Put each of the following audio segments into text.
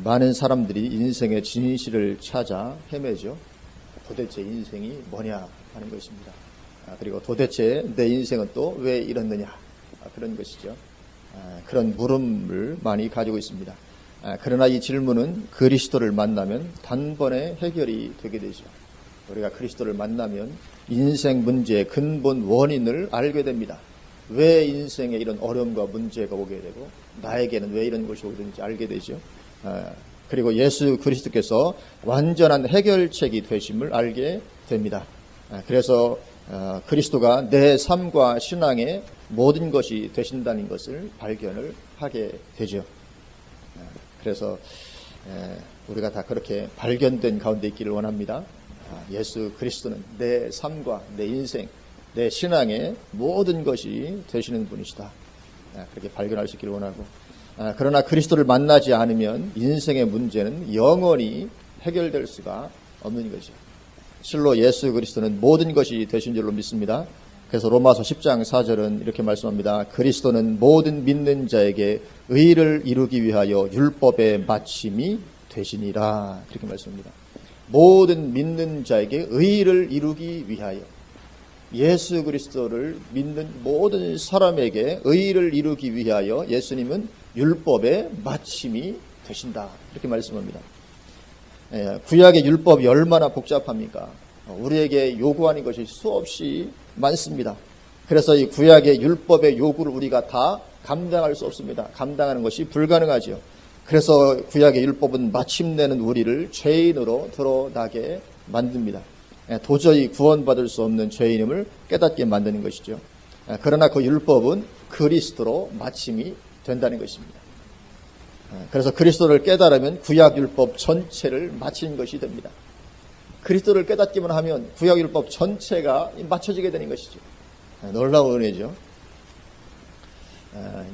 많은 사람들이 인생의 진실을 찾아 헤매죠. 도대체 인생이 뭐냐 하는 것입니다. 그리고 도대체 내 인생은 또 왜 이렇느냐 그런 것이죠. 그런 물음을 많이 가지고 있습니다. 그러나 이 질문은 그리스도를 만나면 단번에 해결이 되게 되죠. 우리가 그리스도를 만나면 인생 문제의 근본 원인을 알게 됩니다. 왜 인생에 이런 어려움과 문제가 오게 되고 나에게는 왜 이런 것이 오게 되는지 알게 되죠. 그리고 예수 그리스도께서 완전한 해결책이 되심을 알게 됩니다. 그래서 그리스도가 내 삶과 신앙의 모든 것이 되신다는 것을 발견을 하게 되죠. 그래서 우리가 다 그렇게 발견된 가운데 있기를 원합니다. 예수 그리스도는 내 삶과 내 인생, 내 신앙의 모든 것이 되시는 분이시다. 그렇게 발견할 수 있기를 원하고, 그러나 그리스도를 만나지 않으면 인생의 문제는 영원히 해결될 수가 없는 것이죠. 실로 예수 그리스도는 모든 것이 되신 줄로 믿습니다. 그래서 로마서 10장 4절은 이렇게 말씀합니다. 그리스도는 모든 믿는 자에게 의를 이루기 위하여 율법의 마침이 되시니라. 그렇게 말씀합니다. 모든 믿는 자에게 의를 이루기 위하여, 예수 그리스도를 믿는 모든 사람에게 의를 이루기 위하여 예수님은 율법의 마침이 되신다. 이렇게 말씀합니다. 구약의 율법이 얼마나 복잡합니까? 우리에게 요구하는 것이 수없이 많습니다. 그래서 이 구약의 율법의 요구를 우리가 다 감당할 수 없습니다. 감당하는 것이 불가능하죠. 그래서 구약의 율법은 마침내는 우리를 죄인으로 드러나게 만듭니다. 도저히 구원받을 수 없는 죄인임을 깨닫게 만드는 것이죠. 그러나 그 율법은 그리스도로 마침이 된다는 것입니다. 그래서 그리스도를 깨달으면 구약 율법 전체를 마친 것이 됩니다. 그리스도를 깨닫기만 하면 구약 율법 전체가 맞춰지게 되는 것이죠. 놀라운 은혜죠.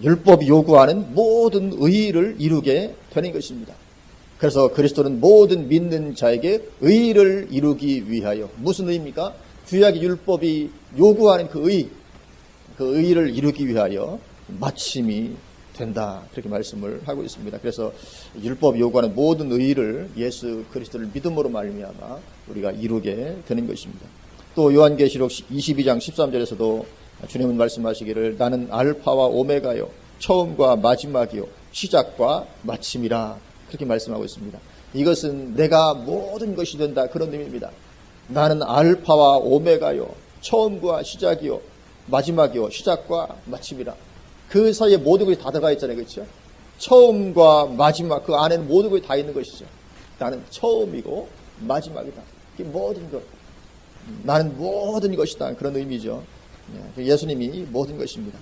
율법이 요구하는 모든 의의를 이루게 되는 것입니다. 그래서 그리스도는 모든 믿는 자에게 의의를 이루기 위하여, 무슨 의입니까? 구약의 율법이 요구하는 그 의의를 이루기 위하여 마침이 된다. 그렇게 말씀을 하고 있습니다. 그래서 율법이 요구하는 모든 의의를 예수 그리스도를 믿음으로 말미암아 우리가 이루게 되는 것입니다. 또 요한계시록 22장 13절에서도 주님은 말씀하시기를 나는 알파와 오메가요 처음과 마지막이요 시작과 마침이라. 그렇게 말씀하고 있습니다. 이것은 내가 모든 것이 된다, 그런 의미입니다. 나는 알파와 오메가요 처음과 시작이요 마지막이요 시작과 마침이라. 그 사이에 모든 것이 다 들어가 있잖아요. 그렇죠? 처음과 마지막, 그 안에는 모든 것이 다 있는 것이죠. 나는 처음이고 마지막이다. 이 모든 것. 나는 모든 것이다. 그런 의미죠. 예수님이 모든 것입니다.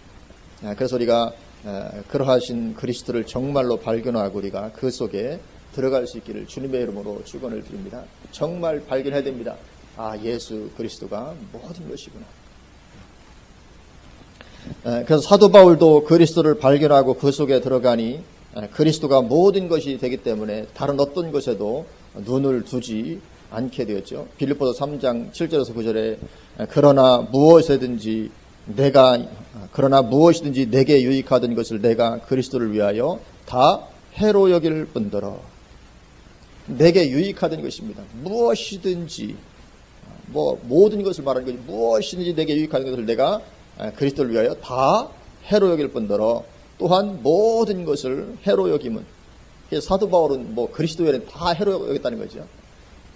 그래서 우리가 그러하신 그리스도를 정말로 발견하고 우리가 그 속에 들어갈 수 있기를 주님의 이름으로 축원을 드립니다. 정말 발견해야 됩니다. 예수 그리스도가 모든 것이구나. 그래서 사도 바울도 그리스도를 발견하고 그 속에 들어가니 그리스도가 모든 것이 되기 때문에 다른 어떤 것에도 눈을 두지 않게 되었죠. 빌립보서 3장 7절에서 9절에 그러나 무엇이든지 내게 유익하던 것을 내가 그리스도를 위하여 다 해로 여길 뿐더러. 내게 유익하던 것입니다. 무엇이든지, 모든 것을 말하는 거지. 무엇이든지 내게 유익하던 것을 내가 그리스도를 위하여 다 해로 여길 뿐더러 또한 모든 것을 해로 여김은, 사도 바울은 그리스도 외에는 다 해로 여겼다는 거죠.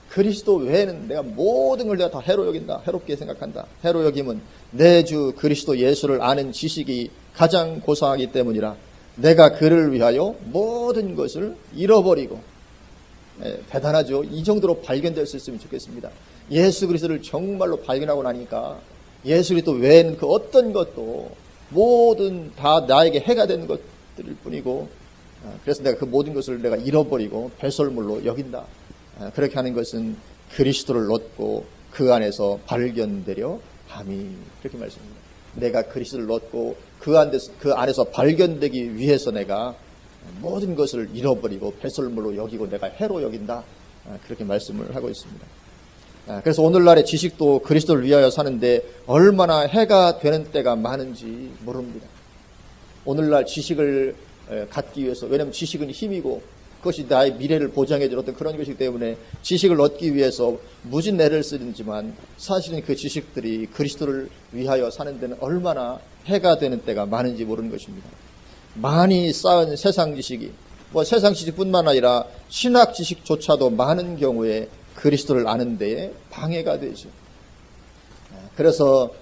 그리스도 외에는 내가 모든 걸 내가 다 해로 여긴다, 해롭게 생각한다. 해로 여김은 내 주 그리스도 예수를 아는 지식이 가장 고상하기 때문이라 내가 그를 위하여 모든 것을 잃어버리고. 대단하죠. 이 정도로 발견될 수 있으면 좋겠습니다. 예수 그리스도를 정말로 발견하고 나니까 예수 그리스도 외에는 그 어떤 것도 모든 다 나에게 해가 되는 것들일 뿐이고, 그래서 내가 그 모든 것을 내가 잃어버리고 배설물로 여긴다. 그렇게 하는 것은 그리스도를 얻고 그 안에서 발견되려 함이. 그렇게 말씀합니다. 내가 그리스도를 얻고 그 안에서 발견되기 위해서 내가 모든 것을 잃어버리고 배설물로 여기고 내가 해로 여긴다. 그렇게 말씀을 하고 있습니다. 그래서 오늘날의 지식도 그리스도를 위하여 사는데 얼마나 해가 되는 때가 많은지 모릅니다. 오늘날 지식을 갖기 위해서, 왜냐하면 지식은 힘이고 그것이 나의 미래를 보장해줄 어떤 그런 것이기 때문에 지식을 얻기 위해서 무진 애를 쓰지만 사실은 그 지식들이 그리스도를 위하여 사는 데는 얼마나 해가 되는 때가 많은지 모르는 것입니다. 많이 쌓은 세상 지식이 세상 지식뿐만 아니라 신학 지식조차도 많은 경우에 그리스도를 아는 데에 방해가 되죠. 그래서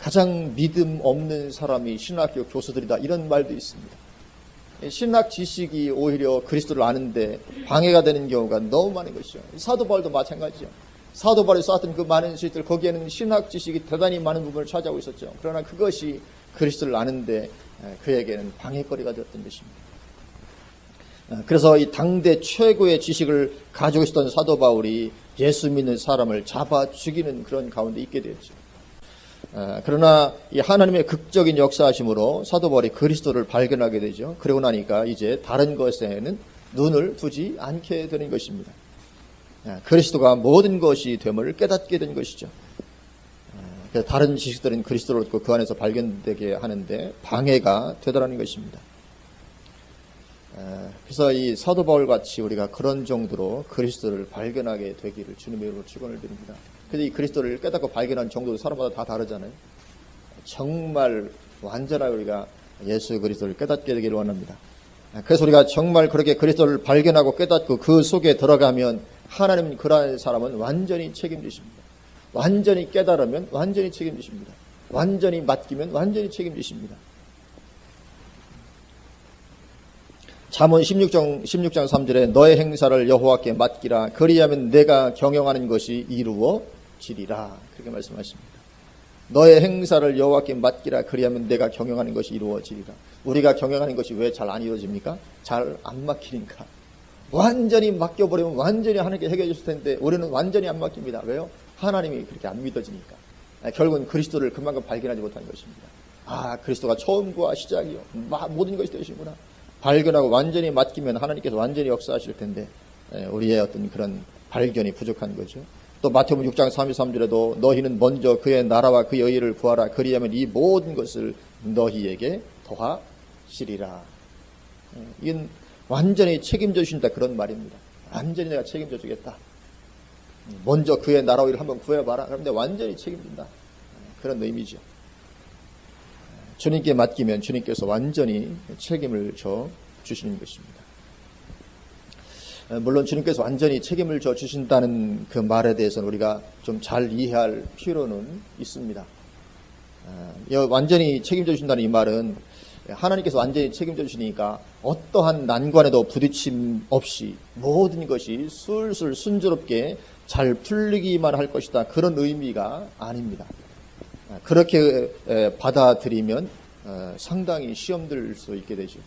가장 믿음 없는 사람이 신학교 교수들이다 이런 말도 있습니다. 신학 지식이 오히려 그리스도를 아는데 방해가 되는 경우가 너무 많은 것이죠. 사도 바울도 마찬가지죠. 사도 바울이 쌓았던 그 많은 지식들 거기에는 신학 지식이 대단히 많은 부분을 차지하고 있었죠. 그러나 그것이 그리스도를 아는데 그에게는 방해거리가 되었던 것입니다. 그래서 이 당대 최고의 지식을 가지고 있었던 사도 바울이 예수 믿는 사람을 잡아 죽이는 그런 가운데 있게 되었죠. 그러나 이 하나님의 극적인 역사하심으로 사도 바울이 그리스도를 발견하게 되죠. 그러고 나니까 이제 다른 것에는 눈을 두지 않게 되는 것입니다. 그리스도가 모든 것이 됨을 깨닫게 된 것이죠. 다른 지식들은 그리스도를 얻고 그 안에서 발견되게 하는데 방해가 되더라는 것입니다. 그래서 이 사도 바울 같이 우리가 그런 정도로 그리스도를 발견하게 되기를 주님의 이름으로 축원을 드립니다. 근데 이 그리스도를 깨닫고 발견한 정도도 사람마다 다 다르잖아요. 정말 완전하게 우리가 예수 그리스도를 깨닫게 되기를 원합니다. 그래서 우리가 정말 그렇게 그리스도를 발견하고 깨닫고 그 속에 들어가면 하나님은 그러한 사람은 완전히 책임지십니다. 완전히 깨달으면 완전히 책임지십니다. 완전히 맡기면 완전히 책임지십니다. 잠언 16장 3절에 너의 행사를 여호와께 맡기라 그리하면 내가 경영하는 것이 이루어지리라 그렇게 말씀하십니다. 너의 행사를 여호와께 맡기라 그리하면 내가 경영하는 것이 이루어지리라. 우리가 경영하는 것이 왜 잘 안 이루어집니까? 잘 안 맡기니까. 완전히 맡겨버리면 완전히 하나님께 해결해 줬을 텐데 우리는 완전히 안 맡깁니다. 왜요? 하나님이 그렇게 안 믿어지니까. 결국은 그리스도를 그만큼 발견하지 못한 것입니다. 그리스도가 처음과 시작이요 모든 것이 되시구나. 발견하고 완전히 맡기면 하나님께서 완전히 역사하실 텐데 우리의 어떤 그런 발견이 부족한 거죠. 또 마태복음 6장 33절에도 너희는 먼저 그의 나라와 그의 의를 구하라 그리하면 이 모든 것을 너희에게 더하시리라. 이건 완전히 책임져 주신다 그런 말입니다. 완전히 내가 책임져 주겠다. 먼저 그의 나라와 의를 한번 구해봐라. 그럼 내가 완전히 책임진다. 그런 의미죠. 주님께 맡기면 주님께서 완전히 책임을 져 주시는 것입니다. 물론 주님께서 완전히 책임을 져 주신다는 그 말에 대해서는 우리가 좀 잘 이해할 필요는 있습니다. 완전히 책임져 주신다는 이 말은 하나님께서 완전히 책임져 주시니까 어떠한 난관에도 부딪힘 없이 모든 것이 술술 순조롭게 잘 풀리기만 할 것이다. 그런 의미가 아닙니다. 그렇게 받아들이면 상당히 시험될 수 있게 되죠.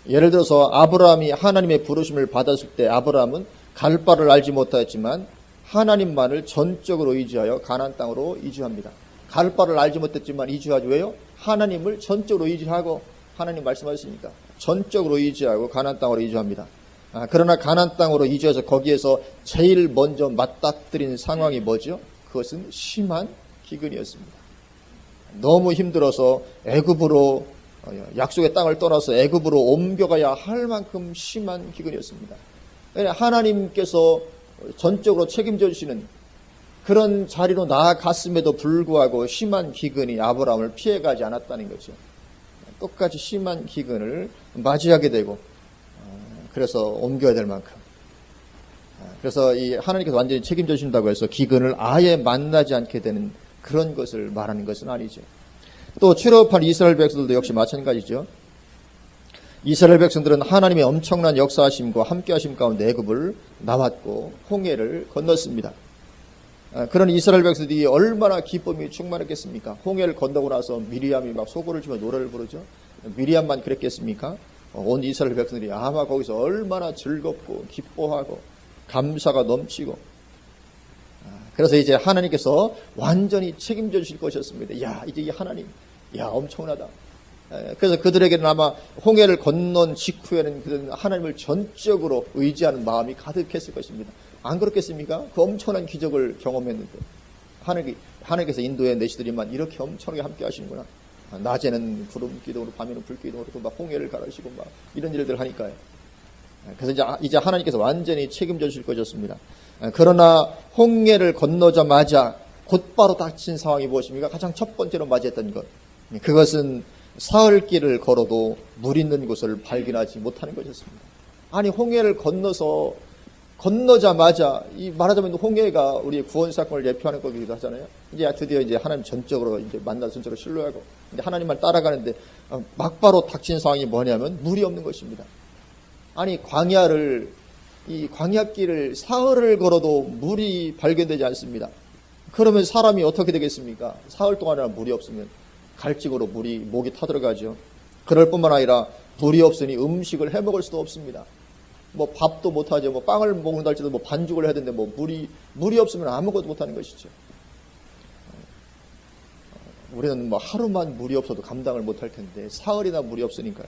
예를 들어서 아브라함이 하나님의 부르심을 받았을 때 아브라함은 갈 바를 알지 못하였지만 하나님만을 전적으로 의지하여 가나안 땅으로 이주합니다. 갈 바를 알지 못했지만 이주하죠. 왜요? 하나님을 전적으로 의지하고 하나님 말씀하셨으니까 전적으로 의지하고 가나안 땅으로 이주합니다. 그러나 가나안 땅으로 이주해서 거기에서 제일 먼저 맞닥뜨린 상황이 뭐죠? 그것은 심한 기근이었습니다. 너무 힘들어서 애굽으로 약속의 땅을 떠나서 애굽으로 옮겨가야 할 만큼 심한 기근이었습니다. 하나님께서 전적으로 책임져 주시는 그런 자리로 나아갔음에도 불구하고 심한 기근이 아브라함을 피해가지 않았다는 거죠. 똑같이 심한 기근을 맞이하게 되고 그래서 옮겨야 될 만큼 그래서 이 하나님께서 완전히 책임져 주신다고 해서 기근을 아예 만나지 않게 되는 그런 것을 말하는 것은 아니죠. 또 출애굽한 이스라엘 백성들도 역시 마찬가지죠. 이스라엘 백성들은 하나님의 엄청난 역사하심과 함께하심 가운데 애굽을 나왔고 홍해를 건넜습니다. 그런 이스라엘 백성들이 얼마나 기쁨이 충만했겠습니까? 홍해를 건너고 나서 미리암이 막 소고를 치며 노래를 부르죠. 미리암만 그랬겠습니까? 온 이스라엘 백성들이 아마 거기서 얼마나 즐겁고 기뻐하고 감사가 넘치고 그래서 이제 하나님께서 완전히 책임져 주실 것이었습니다. 야, 이제 이 하나님, 야, 엄청나다. 그래서 그들에게는 아마 홍해를 건넌 직후에는 그들은 하나님을 전적으로 의지하는 마음이 가득했을 것입니다. 안 그렇겠습니까? 그 엄청난 기적을 경험했는데 하나님께서 인도의 내시들이만 이렇게 엄청나게 함께 하시는구나. 낮에는 구름 기둥으로 밤에는 불 기둥으로 막 홍해를 가르시고 막 이런 일들 하니까요. 그래서 이제 하나님께서 완전히 책임져 주실 것이었습니다. 그러나 홍해를 건너자마자 곧바로 닥친 상황이 무엇입니까? 가장 첫 번째로 맞이했던 것. 그것은 사흘길을 걸어도 물 있는 곳을 발견하지 못하는 것이었습니다. 아니, 홍해를 건너자마자, 이 말하자면 홍해가 우리의 구원 사건을 예표하는 거기도 하잖아요. 이제 드디어 이제 하나님 전적으로 이제 만나 전적으로 신뢰하고, 이제 하나님만 따라가는데, 막바로 닥친 상황이 뭐냐면 물이 없는 것입니다. 아니, 이 광야길을 사흘을 걸어도 물이 발견되지 않습니다. 그러면 사람이 어떻게 되겠습니까? 사흘 동안이나 물이 없으면 갈증으로 목이 타들어가죠. 그럴 뿐만 아니라 물이 없으니 음식을 해 먹을 수도 없습니다. 뭐 밥도 못하죠. 뭐 빵을 먹는다 할지도 뭐 반죽을 해야 되는데 뭐 물이 없으면 아무것도 못하는 것이죠. 우리는 뭐 하루만 물이 없어도 감당을 못할 텐데 사흘이나 물이 없으니까요.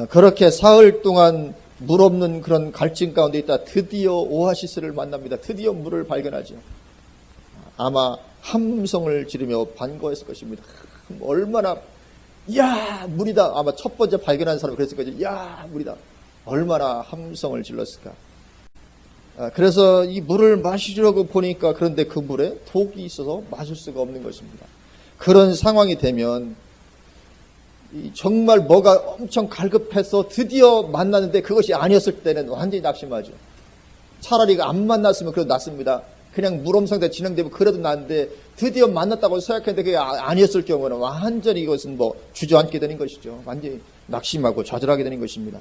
그렇게 사흘 동안 물 없는 그런 갈증 가운데 있다 드디어 오아시스를 만납니다. 드디어 물을 발견하죠. 아마 함성을 지르며 반가워했을 것입니다. 얼마나, 야, 물이다. 아마 첫 번째 발견한 사람이 그랬을 거죠. 야, 물이다. 얼마나 함성을 질렀을까. 그래서 이 물을 마시려고 보니까 그런데 그 물에 독이 있어서 마실 수가 없는 것입니다. 그런 상황이 되면 정말 뭐가 엄청 갈급해서 드디어 만났는데 그것이 아니었을 때는 완전히 낙심하죠. 차라리 안 만났으면 그래도 낫습니다. 그냥 물음 상태 진행되면 그래도 낫는데 드디어 만났다고 생각했는데 그게 아니었을 경우는 완전히 이것은 뭐 주저앉게 되는 것이죠. 완전히 낙심하고 좌절하게 되는 것입니다.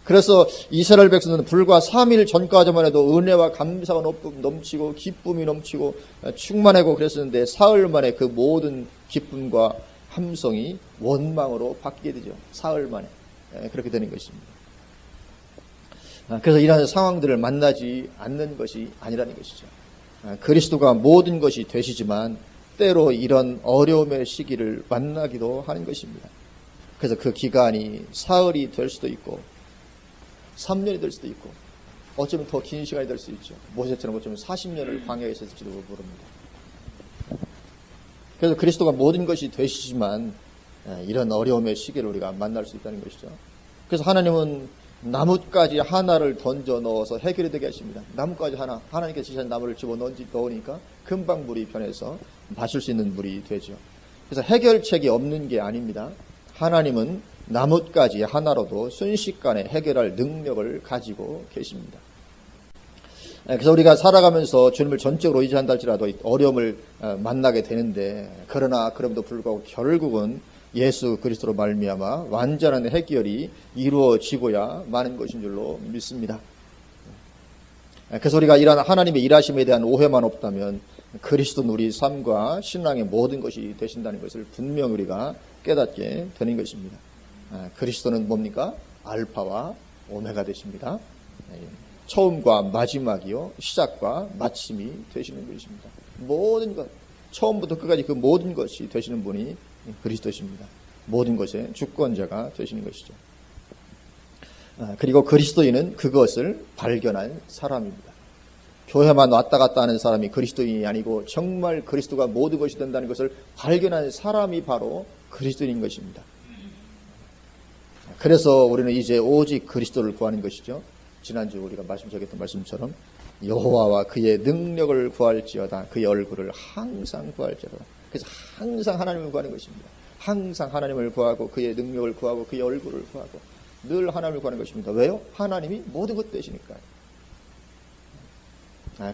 그래서 이스라엘 백성들은 불과 3일 전까지만 해도 은혜와 감사가 넘치고 기쁨이 넘치고 충만하고 그랬었는데 사흘 만에 그 모든 기쁨과 함성이 원망으로 바뀌게 되죠. 사흘 만에 그렇게 되는 것입니다. 그래서 이러한 상황들을 만나지 않는 것이 아니라는 것이죠. 그리스도가 모든 것이 되시지만 때로 이런 어려움의 시기를 만나기도 하는 것입니다. 그래서 그 기간이 사흘이 될 수도 있고 3년이 될 수도 있고 어쩌면 더 긴 시간이 될 수 있죠. 모세처럼 어쩌면 40년을 광야에 있었을지도 모릅니다. 그래서 그리스도가 모든 것이 되시지만 이런 어려움의 시기를 우리가 만날 수 있다는 것이죠. 그래서 하나님은 나뭇가지 하나를 던져 넣어서 해결이 되게 하십니다. 나뭇가지 하나, 하나님께서 지신 나무를 집어넣으니까 금방 물이 변해서 마실 수 있는 물이 되죠. 그래서 해결책이 없는 게 아닙니다. 하나님은 나뭇가지 하나로도 순식간에 해결할 능력을 가지고 계십니다. 그래서 우리가 살아가면서 주님을 전적으로 의지한다 할지라도 어려움을 만나게 되는데 그러나 그럼에도 불구하고 결국은 예수 그리스도로 말미암아 완전한 해결이 이루어지고야 마는 것인 줄로 믿습니다. 그래서 우리가 이러한 하나님의 일하심에 대한 오해만 없다면 그리스도는 우리 삶과 신앙의 모든 것이 되신다는 것을 분명히 우리가 깨닫게 되는 것입니다. 그리스도는 뭡니까? 알파와 오메가 되십니다. 처음과 마지막이요 시작과 마침이 되시는 것입니다. 모든 것 처음부터 끝까지 그 모든 것이 되시는 분이 그리스도십니다. 모든 것의 주권자가 되시는 것이죠. 그리고 그리스도인은 그것을 발견한 사람입니다. 교회만 왔다 갔다 하는 사람이 그리스도인이 아니고 정말 그리스도가 모든 것이 된다는 것을 발견한 사람이 바로 그리스도인인 것입니다. 그래서 우리는 이제 오직 그리스도를 구하는 것이죠. 지난주 우리가 말씀드렸던 말씀처럼 여호와와 그의 능력을 구할지어다 그의 얼굴을 항상 구할지어다. 그래서 항상 하나님을 구하는 것입니다. 항상 하나님을 구하고 그의 능력을 구하고 그의 얼굴을 구하고 늘 하나님을 구하는 것입니다. 왜요? 하나님이 모든 것 되시니까요.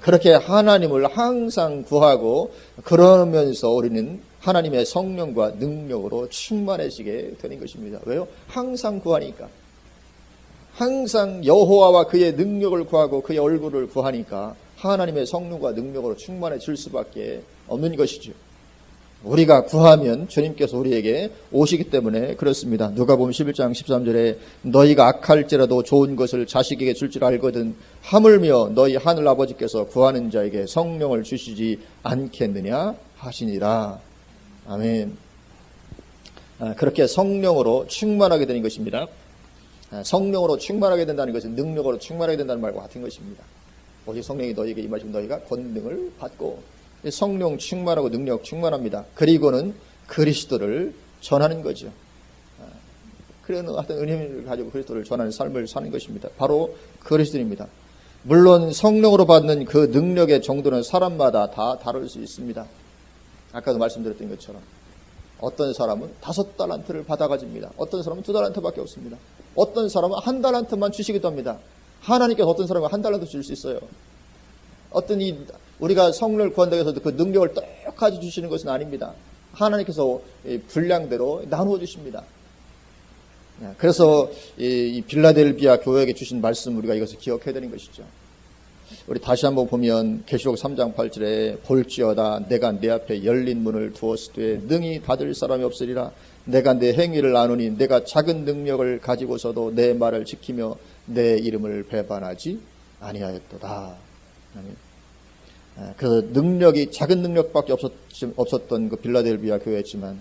그렇게 하나님을 항상 구하고 그러면서 우리는 하나님의 성령과 능력으로 충만해지게 되는 것입니다. 왜요? 항상 구하니까. 항상 여호와와 그의 능력을 구하고 그의 얼굴을 구하니까 하나님의 성령과 능력으로 충만해질 수밖에 없는 것이죠. 우리가 구하면 주님께서 우리에게 오시기 때문에 그렇습니다. 누가복음 11장 13절에 너희가 악할지라도 좋은 것을 자식에게 줄 줄 알거든 하물며 너희 하늘 아버지께서 구하는 자에게 성령을 주시지 않겠느냐 하시니라. 아멘. 그렇게 성령으로 충만하게 되는 것입니다. 성령으로 충만하게 된다는 것은 능력으로 충만하게 된다는 말과 같은 것입니다. 오직 성령이 너희에게 임하시면 너희가 권능을 받고 성령 충만하고 능력 충만합니다. 그리고는 그리스도를 전하는 거죠. 그런 어떤 은혜를 가지고 그리스도를 전하는 삶을 사는 것입니다. 바로 그리스도입니다. 물론 성령으로 받는 그 능력의 정도는 사람마다 다 다를 수 있습니다. 아까도 말씀드렸던 것처럼 어떤 사람은 5달란트를 받아가집니다. 어떤 사람은 2달란트밖에 없습니다. 어떤 사람은 1달란트만 주시기도 합니다. 하나님께서 어떤 사람은 1달란트 줄 수 있어요. 우리가 성령을 구한다고 해서 그 능력을 똑같이 주시는 것은 아닙니다. 하나님께서 분량대로 나누어 주십니다. 그래서 이 빌라델비아 교회에게 주신 말씀 우리가 이것을 기억해야 되는 것이죠. 우리 다시 한번 보면 계시록 3장 8절에 볼지어다 내가 내 앞에 열린 문을 두었을 때 능히 닫을 사람이 없으리라. 내가 내 행위를 아노니 내가 작은 능력을 가지고서도 내 말을 지키며 내 이름을 배반하지 아니하였도다. 그 능력이 작은 능력밖에 없었던 그 빌라델비아 교회였지만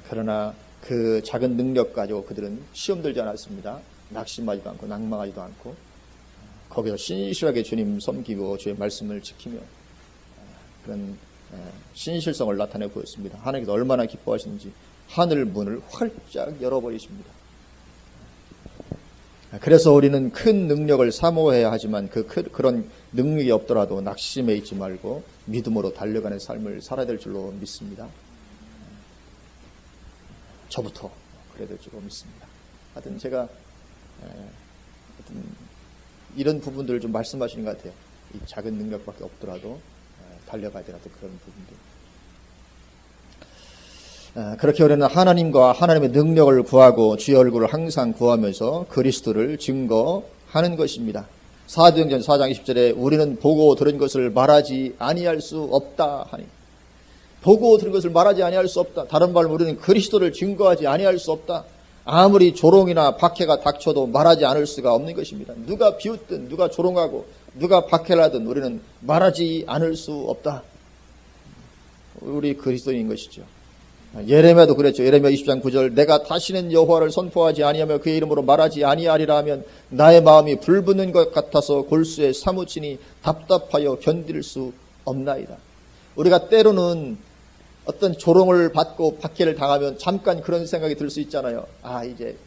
그러나 그 작은 능력 가지고 그들은 시험 들지 않았습니다. 낙심하지도 않고 낭망하지도 않고 거기서 신실하게 주님 섬기고 주의 말씀을 지키며 그런 신실성을 나타내 보였습니다. 하나님께서 얼마나 기뻐하시는지 하늘 문을 활짝 열어버리십니다. 그래서 우리는 큰 능력을 사모해야 하지만 그런 능력이 없더라도 낙심해 있지 말고 믿음으로 달려가는 삶을 살아야 될 줄로 믿습니다. 저부터 그래야 될 줄로 믿습니다. 하여튼 제가 이런 부분들을 좀 말씀하시는 것 같아요. 이 작은 능력밖에 없더라도 달려가야 되는 그런 부분들. 그렇게 우리는 하나님과 하나님의 능력을 구하고 주의 얼굴을 항상 구하면서 그리스도를 증거하는 것입니다. 사도행전 4장 20절에 우리는 보고 들은 것을 말하지 아니할 수 없다 하니, 보고 들은 것을 말하지 아니할 수 없다. 다른 말로 우리는 그리스도를 증거하지 아니할 수 없다. 아무리 조롱이나 박해가 닥쳐도 말하지 않을 수가 없는 것입니다. 누가 비웃든 누가 조롱하고 누가 박해를 하든 우리는 말하지 않을 수 없다. 우리 그리스도인인 것이죠. 예레미야도 그랬죠. 예레미야 20장 9절 내가 다시는 여호와를 선포하지 아니하며 그의 이름으로 말하지 아니하리라 하면 나의 마음이 불붙는 것 같아서 골수에 사무치니 답답하여 견딜 수 없나이다. 우리가 때로는 어떤 조롱을 받고 박해를 당하면 잠깐 그런 생각이 들 수 있잖아요. 이제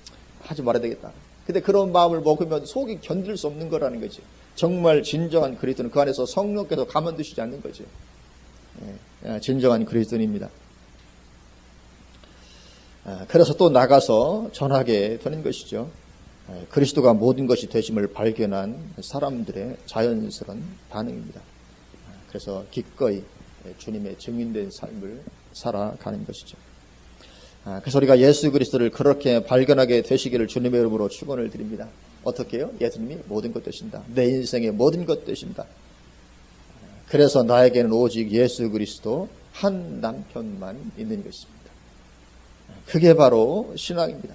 하지 말아야 되겠다. 근데 그런 마음을 먹으면 속이 견딜 수 없는 거라는 거죠. 정말 진정한 그리스도는 그 안에서 성령께도 가만두시지 않는 거죠. 진정한 그리스도인입니다. 그래서 또 나가서 전하게 되는 것이죠. 그리스도가 모든 것이 되심을 발견한 사람들의 자연스러운 반응입니다. 그래서 기꺼이 주님의 증인된 삶을 살아가는 것이죠. 그래서 우리가 예수 그리스도를 그렇게 발견하게 되시기를 주님의 이름으로 축원을 드립니다. 어떻게 해요? 예수님이 모든 것 되신다. 내 인생의 모든 것 되신다. 그래서 나에게는 오직 예수 그리스도 한 남편만 있는 것입니다. 그게 바로 신앙입니다.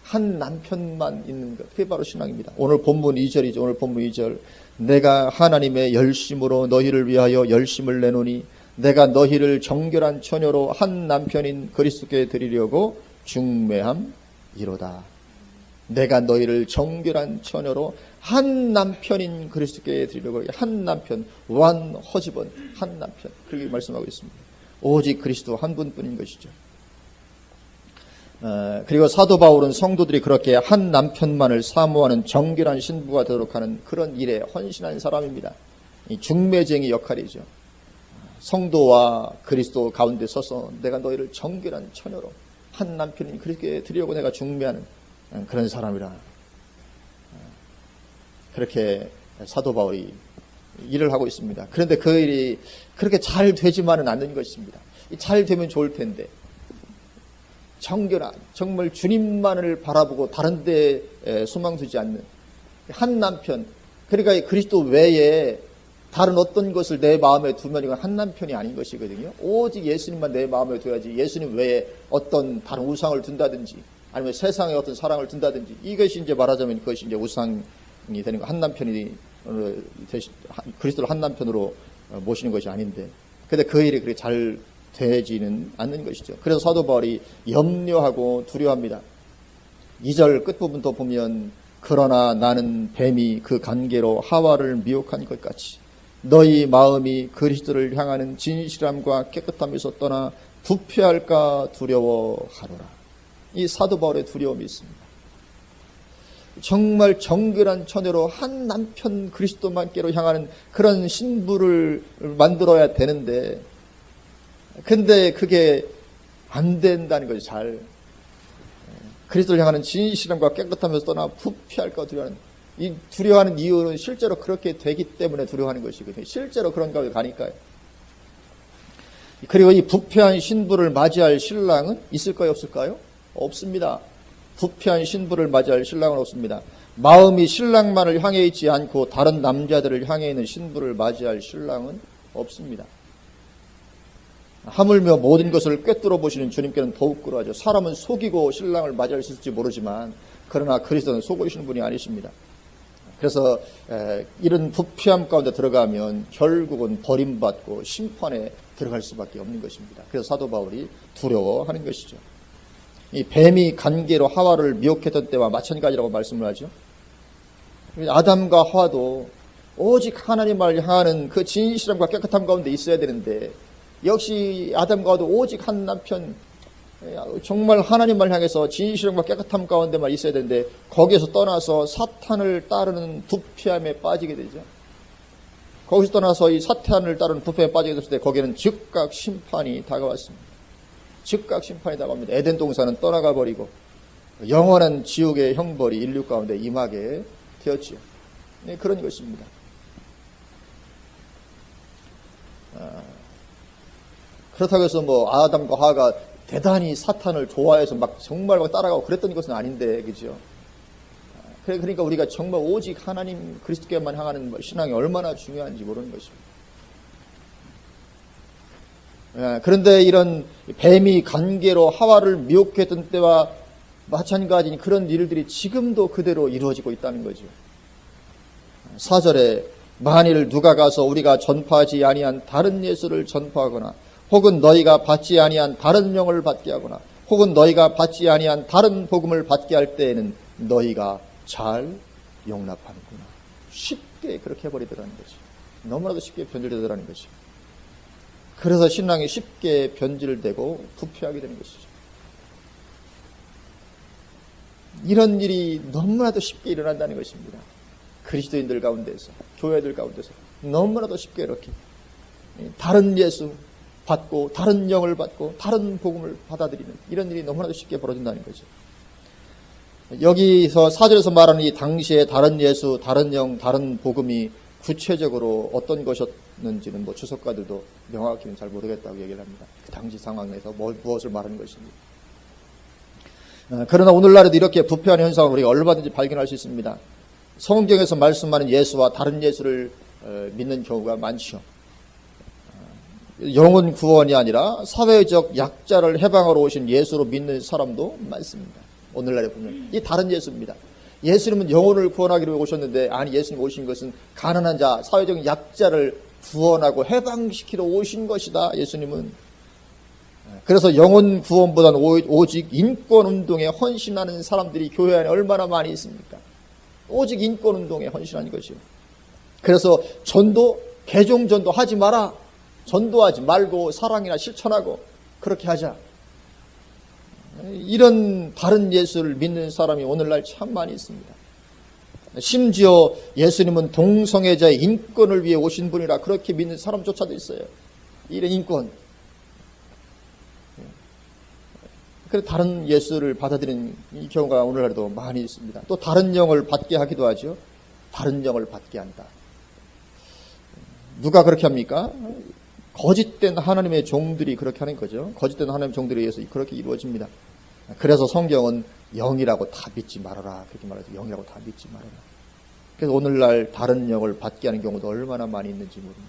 한 남편만 있는 것, 그게 바로 신앙입니다. 오늘 본문 2절이죠. 오늘 본문 2절 내가 하나님의 열심으로 너희를 위하여 열심을 내노니 내가 너희를 정결한 처녀로 한 남편인 그리스도께 드리려고 중매함이로다. 내가 너희를 정결한 처녀로 한 남편인 그리스도께 드리려고, 한 남편, one husband, 한 남편, 그렇게 말씀하고 있습니다. 오직 그리스도 한 분뿐인 것이죠. 그리고 사도 바울은 성도들이 그렇게 한 남편만을 사모하는 정결한 신부가 되도록 하는 그런 일에 헌신한 사람입니다. 이 중매쟁이 역할이죠. 성도와 그리스도 가운데 서서 내가 너희를 정결한 처녀로 한 남편인 그리스도께 드리려고 내가 중매하는 그런 사람이라. 그렇게 사도 바울이 일을 하고 있습니다. 그런데 그 일이 그렇게 잘 되지만은 않는 것입니다. 잘 되면 좋을 텐데 정결한, 정말 주님만을 바라보고 다른 데 소망 두지 않는 한 남편, 그러니까 그리스도 외에 다른 어떤 것을 내 마음에 두면 이건 한 남편이 아닌 것이거든요. 오직 예수님만 내 마음에 둬야지 예수님 외에 어떤 다른 우상을 둔다든지 아니면 세상에 어떤 사랑을 둔다든지 이것이 이제 말하자면 그것이 이제 우상이 되는 거, 한 남편이 그리스도를 한 남편으로 모시는 것이 아닌데, 근데 그 일이 그렇게 잘 되지는 않는 것이죠. 그래서 사도 바울이 염려하고 두려워합니다. 2절 끝부분도 보면 그러나 나는 뱀이 그 관계로 하와를 미혹한 것 같이 너희 마음이 그리스도를 향하는 진실함과 깨끗함에서 떠나 부패할까 두려워하노라. 이 사도 바울의 두려움이 있습니다. 정말 정결한 처녀로 한 남편 그리스도만께로 향하는 그런 신부를 만들어야 되는데, 근데 그게 안 된다는 거죠. 잘 그리스도를 향하는 진실함과 깨끗하면서 떠나 부패할까 두려워하는, 이 두려워하는 이유는 실제로 그렇게 되기 때문에 두려워하는 것이거든요. 실제로 그런 가운데 가니까요. 그리고 이 부패한 신부를 맞이할 신랑은 있을까요, 없을까요? 없습니다. 부패한 신부를 맞이할 신랑은 없습니다. 마음이 신랑만을 향해 있지 않고 다른 남자들을 향해 있는 신부를 맞이할 신랑은 없습니다. 하물며 모든 것을 꿰뚫어 보시는 주님께는 더욱 그러하죠. 사람은 속이고 신랑을 맞이할 수 있을지 모르지만 그러나 그리스도는 속이시는 분이 아니십니다. 그래서 이런 부패함 가운데 들어가면 결국은 버림받고 심판에 들어갈 수밖에 없는 것입니다. 그래서 사도 바울이 두려워하는 것이죠. 이 뱀이 간계로 하와를 미혹했던 때와 마찬가지라고 말씀을 하죠. 아담과 하와도 오직 하나님을 향하는 그 진실함과 깨끗함 가운데 있어야 되는데, 역시 아담과 하와도 오직 한 남편, 정말 하나님을 향해서 진실함과 깨끗함 가운데만 있어야 되는데 거기에서 떠나서 사탄을 따르는 부패함에 빠지게 되죠. 거기서 떠나서 이 사탄을 따르는 부패에 빠지게 됐을 때 거기에는 즉각 심판이 다가왔습니다. 즉각 심판이 다가옵니다. 에덴 동산은 떠나가 버리고 영원한 지옥의 형벌이 인류 가운데 임하게 되었지요. 네, 그런 것입니다. 그렇다고 해서 아담과 하와가 대단히 사탄을 좋아해서 정말 따라가고 그랬던 것은 아닌데, 그죠? 그러니까 우리가 정말 오직 하나님 그리스도께만 향하는 신앙이 얼마나 중요한지 모르는 것입니다. 그런데 이런 뱀이 간계로 하와를 미혹했던 때와 마찬가지인 그런 일들이 지금도 그대로 이루어지고 있다는 거죠. 4절에 만일 누가 가서 우리가 전파하지 아니한 다른 예수를 전파하거나 혹은 너희가 받지 아니한 다른 영을 받게 하거나 혹은 너희가 받지 아니한 다른 복음을 받게 할 때에는 너희가 잘 용납하는구나. 쉽게 그렇게 해버리더라는 거죠. 너무나도 쉽게 변질되더라는 것이죠. 그래서 신랑이 쉽게 변질되고 부패하게 되는 것이죠. 이런 일이 너무나도 쉽게 일어난다는 것입니다. 그리스도인들 가운데서, 교회들 가운데서 너무나도 쉽게 이렇게 다른 예수 받고 다른 영을 받고 다른 복음을 받아들이는 이런 일이 너무나도 쉽게 벌어진다는 거죠. 여기서 4절에서 말하는 이 당시에 다른 예수, 다른 영, 다른 복음이 구체적으로 어떤 것이었는지는 주석가들도 명확히는 잘 모르겠다고 얘기를 합니다. 그 당시 상황에서 무엇을 말하는 것인지. 그러나 오늘날에도 이렇게 부패한 현상을 우리가 얼마든지 발견할 수 있습니다. 성경에서 말씀하는 예수와 다른 예수를 믿는 경우가 많죠. 영혼 구원이 아니라 사회적 약자를 해방하러 오신 예수로 믿는 사람도 많습니다. 오늘날에 보면 이 다른 예수입니다. 예수님은 영혼을 구원하기로 오셨는데, 아니, 예수님 오신 것은 가난한 자, 사회적 약자를 구원하고 해방시키러 오신 것이다. 예수님은. 그래서 영혼 구원보다는 오직 인권운동에 헌신하는 사람들이 교회 안에 얼마나 많이 있습니까? 오직 인권운동에 헌신하는 것이요. 그래서 전도, 개종전도 하지 마라. 전도하지 말고 사랑이나 실천하고 그렇게 하자. 이런 다른 예수를 믿는 사람이 오늘날 참 많이 있습니다. 심지어 예수님은 동성애자의 인권을 위해 오신 분이라 그렇게 믿는 사람조차도 있어요. 이런 인권. 그래서 다른 예수를 받아들이는 이 경우가 오늘날에도 많이 있습니다. 또 다른 영을 받게 하기도 하죠. 다른 영을 받게 한다. 누가 그렇게 합니까? 거짓된 하나님의 종들이 그렇게 하는 거죠. 거짓된 하나님의 종들에 의해서 그렇게 이루어집니다. 그래서 성경은 영이라고 다 믿지 말아라. 그렇게 말하죠. 영이라고 다 믿지 말아라. 그래서 오늘날 다른 영을 받게 하는 경우도 얼마나 많이 있는지 모릅니다.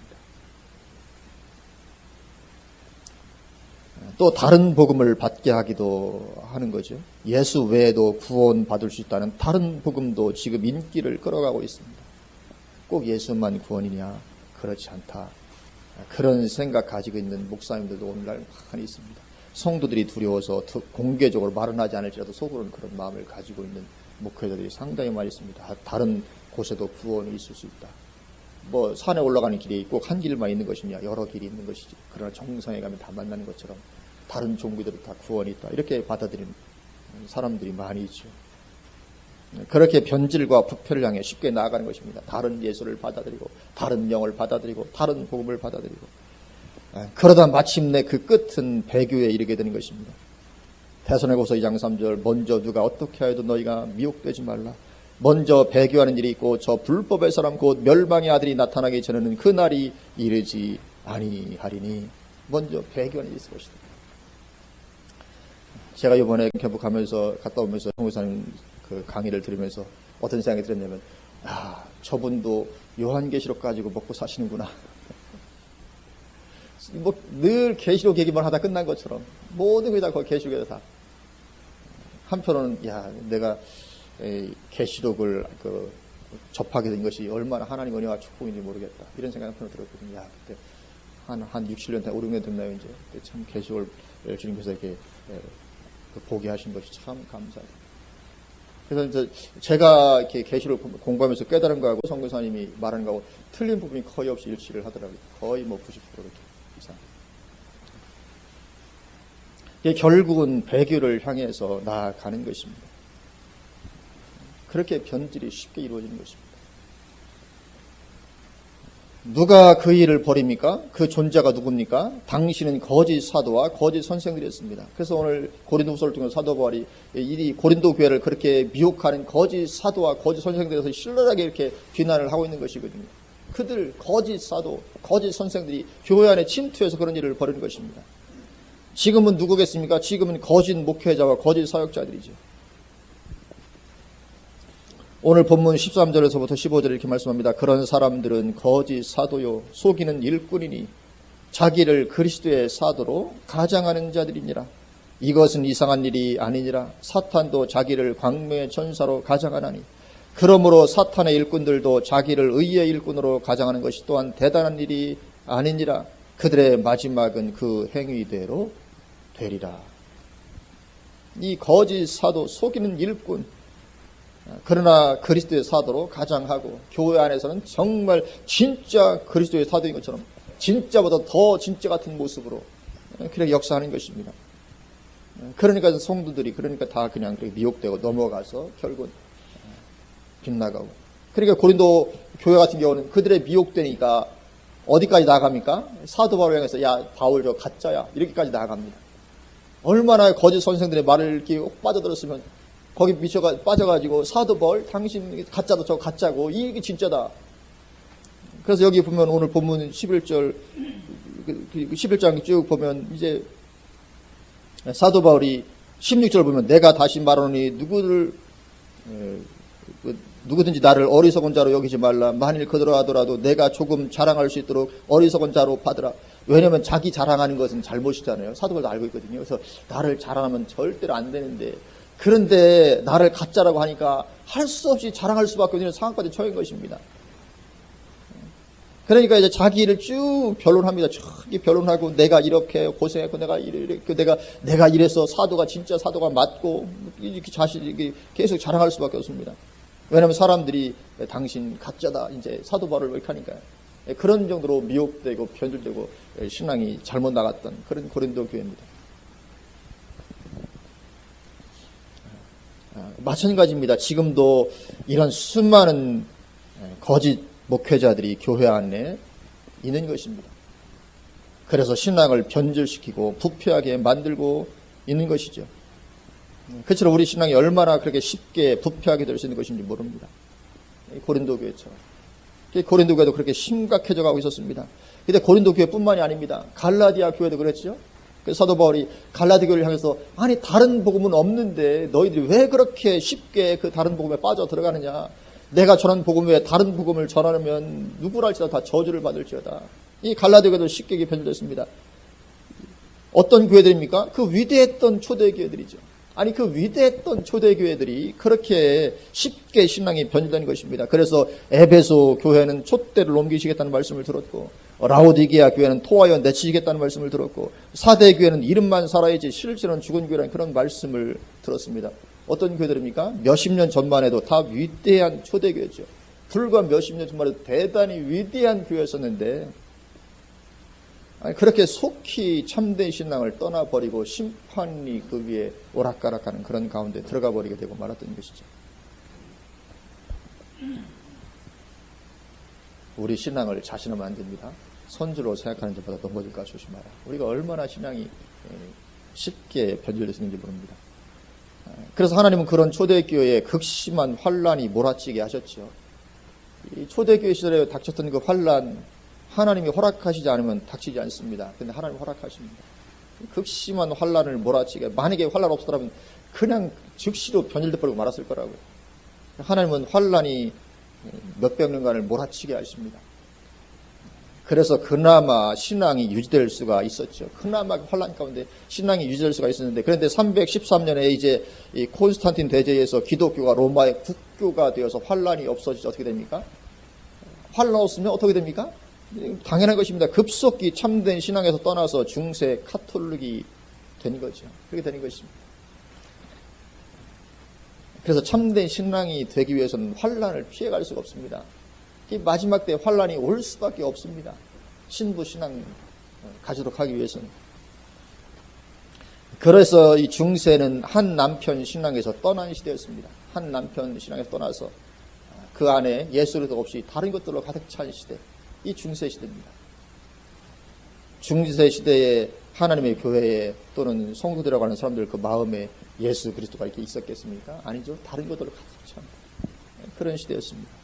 또 다른 복음을 받게 하기도 하는 거죠. 예수 외에도 구원 받을 수 있다는 다른 복음도 지금 인기를 끌어가고 있습니다. 꼭 예수만 구원이냐? 그렇지 않다. 그런 생각 가지고 있는 목사님들도 오늘날 많이 있습니다. 성도들이 두려워서 공개적으로 말은 하지 않을지라도 속으로는 그런 마음을 가지고 있는 목회자들이 상당히 많이 있습니다. 다른 곳에도 구원이 있을 수 있다. 산에 올라가는 길이 꼭 한 길만 있는 것이냐? 여러 길이 있는 것이지. 그러나 정상에 가면 다 만나는 것처럼 다른 종교들은 다 구원이 있다. 이렇게 받아들이는 사람들이 많이 있죠. 그렇게 변질과 부패를 향해 쉽게 나아가는 것입니다. 다른 예수를 받아들이고 다른 영을 받아들이고 다른 복음을 받아들이고 그러다 마침내 그 끝은 배교에 이르게 되는 것입니다. 데살로니가후서 2장 3절 먼저 누가 어떻게 하여도 너희가 미혹되지 말라. 먼저 배교하는 일이 있고 저 불법의 사람 곧 멸망의 아들이 나타나기 전에는 그 날이 이르지 아니하리니. 먼저 배교하는 일이 있을 것이다. 제가 이번에 개북하면서 갔다 오면서 홍교사님 그 강의를 들으면서 어떤 생각이 들었냐면 저분도 요한계시록 가지고 먹고 사시는구나. 뭐 늘 계시록 얘기만 하다 끝난 것처럼 모든 게 다 거기 계시록에서 다. 한편으로는 내가 계시록을 접하게 된 것이 얼마나 하나님 은혜와 축복인지 모르겠다. 이런 생각이 한편으로 들었거든요. 그때 한 6, 7년, 5, 6년 됐나요 이제. 참 계시록을 주님께서 이렇게 보게 하신 것이 참 감사해요. 그래서 이제 제가 이렇게 계시를 공부하면서 깨달은 거하고 선교사님이 말하는 거하고 틀린 부분이 거의 없이 일치를 하더라고요. 거의 90% 이렇게 이상. 이게 결국은 배교를 향해서 나아가는 것입니다. 그렇게 변질이 쉽게 이루어지는 것입니다. 누가 그 일을 벌입니까? 그 존재가 누굽니까? 당신은 거짓 사도와 거짓 선생들이었습니다. 그래서 오늘 고린도후서를 통해서 사도 바울이 이 고린도 교회를 그렇게 미혹하는 거짓 사도와 거짓 선생들에서 신랄하게 이렇게 비난을 하고 있는 것이거든요. 그들 거짓 사도, 거짓 선생들이 교회 안에 침투해서 그런 일을 벌이는 것입니다. 지금은 누구겠습니까? 지금은 거짓 목회자와 거짓 사역자들이죠. 오늘 본문 13절에서부터 15절에 이렇게 말씀합니다. 그런 사람들은 거짓 사도요 속이는 일꾼이니 자기를 그리스도의 사도로 가장하는 자들이니라. 이것은 이상한 일이 아니니라. 사탄도 자기를 광명의 전사로 가장하나니 그러므로 사탄의 일꾼들도 자기를 의의 일꾼으로 가장하는 것이 또한 대단한 일이 아니니라. 그들의 마지막은 그 행위대로 되리라. 이 거짓 사도 속이는 일꾼, 그러나 그리스도의 사도로 가장하고 교회 안에서는 정말 진짜 그리스도의 사도인 것처럼 진짜보다 더 진짜 같은 모습으로 그렇게 역사하는 것입니다. 그러니까 성도들이 다 그냥 미혹되고 넘어가서 결국 빗나가고. 그러니까 고린도 교회 같은 경우는 그들의 미혹되니까 어디까지 나갑니까? 사도 바울을 향해서 바울 저 가짜야 이렇게까지 나갑니다. 얼마나 거짓 선생들의 말을 이렇게 빠져들었으면 거기 빠져가지고 사도 바울 당신 가짜도 저 가짜고 이게 진짜다. 그래서 여기 보면 오늘 본문 11절 11장 쭉 보면 이제 사도 바울이 16절 보면 내가 다시 말하노니 누구든지 나를 어리석은 자로 여기지 말라. 만일 그러하더라도 내가 조금 자랑할 수 있도록 어리석은 자로 받으라. 왜냐하면 자기 자랑하는 것은 잘못이잖아요. 사도 바울도 알고 있거든요. 그래서 나를 자랑하면 절대로 안 되는데 그런데 나를 가짜라고 하니까 할 수 없이 자랑할 수밖에 없는 상황까지 처한 것입니다. 그러니까 이제 자기를 쭉 변론합니다. 쭉 변론하고 내가 이렇게 고생했고 내가 이래서 사도가 진짜 사도가 맞고 이렇게 자신이 계속 자랑할 수밖에 없습니다. 왜냐하면 사람들이 당신 가짜다 이제 사도 바울을 이렇게 하니까요. 그런 정도로 미혹되고 변질되고 신앙이 잘못 나갔던 그런 고린도 교회입니다. 마찬가지입니다. 지금도 이런 수많은 거짓 목회자들이 교회 안에 있는 것입니다. 그래서 신앙을 변질시키고 부패하게 만들고 있는 것이죠. 그처럼 우리 신앙이 얼마나 그렇게 쉽게 부패하게 될 수 있는 것인지 모릅니다. 고린도 교회처럼. 고린도 교회도 그렇게 심각해져 가고 있었습니다. 근데 고린도 교회뿐만이 아닙니다. 갈라디아 교회도 그랬죠. 사도 바울이 갈라디 교회를 향해서 아니 다른 복음은 없는데 너희들이 왜 그렇게 쉽게 그 다른 복음에 빠져 들어가느냐. 내가 전한 복음 외에 다른 복음을 전하면 누구랄지라도 다 저주를 받을지어다. 이 갈라디 교회도 쉽게 변질됐습니다. 어떤 교회들입니까? 그 위대했던 초대교회들이죠. 아니 그 위대했던 초대교회들이 그렇게 쉽게 신앙이 변질된 것입니다. 그래서 에베소 교회는 촛대를 옮기시겠다는 말씀을 들었고 라오디게아 교회는 토하여 내치시겠다는 말씀을 들었고 사대 교회는 이름만 살아야지 실제로는 죽은 교회라는 그런 말씀을 들었습니다. 어떤 교회들입니까? 몇십 년 전만 해도 다 위대한 초대교회죠. 불과 몇십 년 전만 해도 대단히 위대한 교회였었는데 그렇게 속히 참된 신앙을 떠나버리고 심판이 그 위에 오락가락하는 그런 가운데 들어가 버리게 되고 말았던 것이죠. 우리 신앙을 자신하면 안 됩니다. 선주로 생각하는 자보다 넘어질까 조심하라. 우리가 얼마나 신앙이 쉽게 변질되는지 모릅니다. 그래서 하나님은 그런 초대교회에 극심한 환란이 몰아치게 하셨죠. 이 초대교회 시절에 닥쳤던 그 환란, 하나님이 허락하시지 않으면 닥치지 않습니다. 근데 하나님이 허락하십니다. 극심한 환란을 몰아치게, 만약에 환란 없었다면 그냥 즉시로 변질돼 버리고 말았을 거라고요. 하나님은 환란이 몇백 년간을 몰아치게 하십니다. 그래서 그나마 신앙이 유지될 수가 있었죠. 그나마 환란 가운데 신앙이 유지될 수가 있었는데, 그런데 313년에 이제 이 콘스탄틴 대제에서 기독교가 로마의 국교가 되어서 환란이 없어지죠. 어떻게 됩니까? 환란 없으면 어떻게 됩니까? 당연한 것입니다. 급속히 참된 신앙에서 떠나서 중세 카톨릭이 된 거죠. 그렇게 되는 것입니다. 그래서 참된 신앙이 되기 위해서는 환란을 피해갈 수가 없습니다. 이 마지막 때 환란이 올 수밖에 없습니다. 신부 신앙 가지도록 하기 위해서는. 그래서 이 중세는 한 남편 신앙에서 떠난 시대였습니다. 한 남편 신앙에서 떠나서 그 안에 예수 그리스도 없이 다른 것들로 가득 찬 시대. 이 중세 시대입니다. 중세 시대에 하나님의 교회에 또는 성도들이라고 하는 사람들 그 마음에 예수 그리스도가 이렇게 있었겠습니까? 아니죠. 다른 것들로 가득 찬 그런 시대였습니다.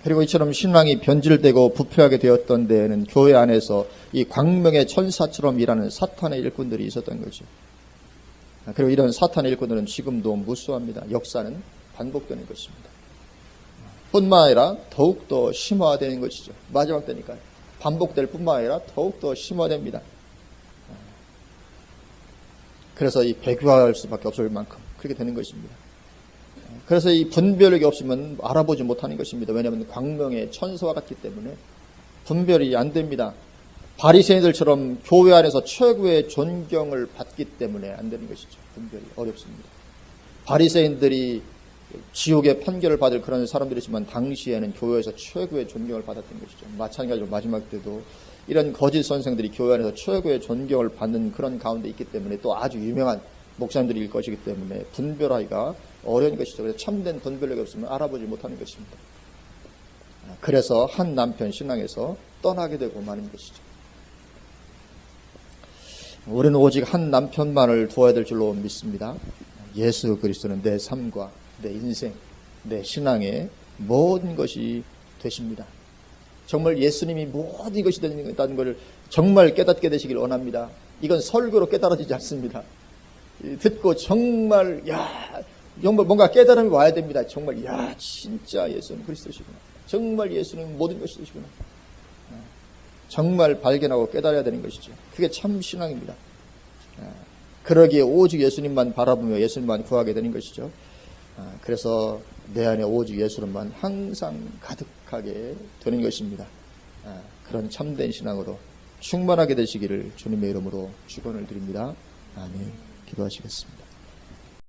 그리고 이처럼 신앙이 변질되고 부패하게 되었던 데에는 교회 안에서 이 광명의 천사처럼 일하는 사탄의 일꾼들이 있었던 거죠. 그리고 이런 사탄의 일꾼들은 지금도 무수합니다. 역사는 반복되는 것입니다. 뿐만 아니라 더욱더 심화되는 것이죠. 마지막 때니까요. 반복될 뿐만 아니라 더욱더 심화됩니다. 그래서 이 배교할 수밖에 없을 만큼 그렇게 되는 것입니다. 그래서 이 분별력이 없으면 알아보지 못하는 것입니다. 왜냐하면 광명의 천사와 같기 때문에 분별이 안 됩니다. 바리새인들처럼 교회 안에서 최고의 존경을 받기 때문에 안 되는 것이죠. 분별이 어렵습니다. 바리새인들이 지옥의 판결을 받을 그런 사람들이지만 당시에는 교회에서 최고의 존경을 받았던 것이죠. 마찬가지로 마지막 때도 이런 거짓 선생들이 교회 안에서 최고의 존경을 받는 그런 가운데 있기 때문에 또 아주 유명한 목사님들일 것이기 때문에 분별하기가 어려운 것이죠. 그래서 참된 분별력이 없으면 알아보지 못하는 것입니다. 그래서 한 남편 신앙에서 떠나게 되고 마는 것이죠. 우리는 오직 한 남편만을 두어야 될 줄로 믿습니다. 예수 그리스도는 내 삶과 내 인생, 내 신앙의 모든 것이 되십니다. 정말 예수님이 모든 것이 된다는 것을 정말 깨닫게 되시길 원합니다. 이건 설교로 깨달아지지 않습니다. 듣고 정말 정말 뭔가 깨달음이 와야 됩니다. 정말 진짜 예수는 그리스도시구나. 정말 예수는 모든 것이 되시구나. 정말 발견하고 깨달아야 되는 것이죠. 그게 참 신앙입니다. 그러기에 오직 예수님만 바라보며 예수님만 구하게 되는 것이죠. 그래서 내 안에 오직 예수님만 항상 가득하게 되는 것입니다. 그런 참된 신앙으로 충만하게 되시기를 주님의 이름으로 축원을 드립니다. 아멘. 기도하시겠습니다.